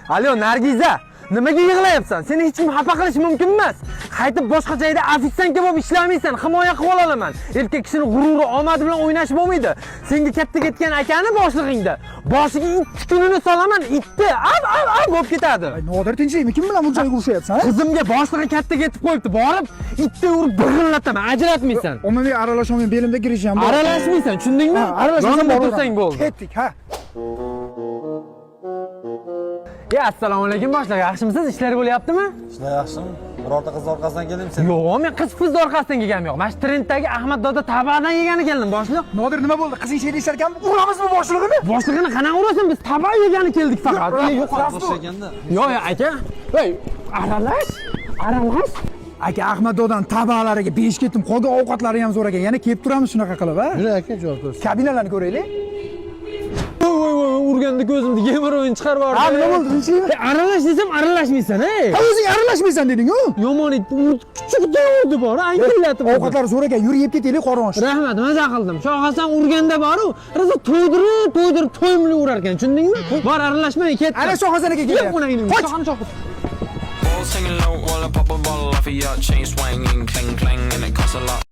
Alo Nargiza, nimaga yig'layapsan? Seni hech kim xafa qilish mumkin emas. Qaytib boshqa joyda ofitsiantga bo'lib ishlamaysan, himoya qilib olaman. Erkak kishining g'ururi, omadi bilan o'ynash bo'lmaydi. Senga katta ketgan akani boshlig'ingda. Boshiga it kunini solaman, itni bo'lib ketadi. Nodir tinchlikmi? Kim bilan bunchalik urushyapsan? Qizimga boshlig'i katta ketib qo'yibdi. Borib, itni urib birg'illataman, ajratmaysan. Umumiy aralashmayman, belimda girish ham bor. Aralashmaysan, tushundingmi? Aralashmasam tursang bo'ldi. Ketdik, ha. Assalomu alaykum boshlig'i, yaxshimisiz? Ishlar bo'lyaptimi? Ishlar yaxshimi? Birorta qiz orqasidan keldingmi sen? Yo'q, men qiz orqasidan kelganim yo'q. Mana shu trenddagi Ahmad doda tabadan yegani keldim, boshliq. Nodir nima bo'ldi? Qizing sherda ishlar ekan, uramizmi boshlig'ini? Boshlig'ini qanaqa urasan? Biz taba yegani keldik faqat. Yo'q, boshliganda. Yo'q, aka. Voy, aralash. Aka Ahmad dodan tabalariga besh ketdim. Qolgan ovqatlari ham zo'r ekan. Yana kelib turamiz shunaqa qilib, ha? Yura aka, javob bersin. Kabinalarni ko'raylik. Voy, urganda ko'zimni yemir o'yin chiqarib yubordi. Ha, nima bo'ldi? Tinchlikmi? Aralash desam aralashmaysan, ey. Ha, o'zing aralashmaysan deding-ku. Yomon it, kuchukda urdi bor, angillatib. Ovqatlar zo'r ekan, yurib yeb ketaylik qorong'i. Rahmat, maza qildim. Sho'g'asan urganda bor-u, rosa to'ydirib to'yimli urar ekan, tushundingmi? Bor, aralashmay ketdi. Ana sho'g'asanaga keldi. Yo'q, unagini. Sho'g'ani cho'qib. Singing low while I pop a bottle off of your chain swinging, clang clang, and it costs a lot.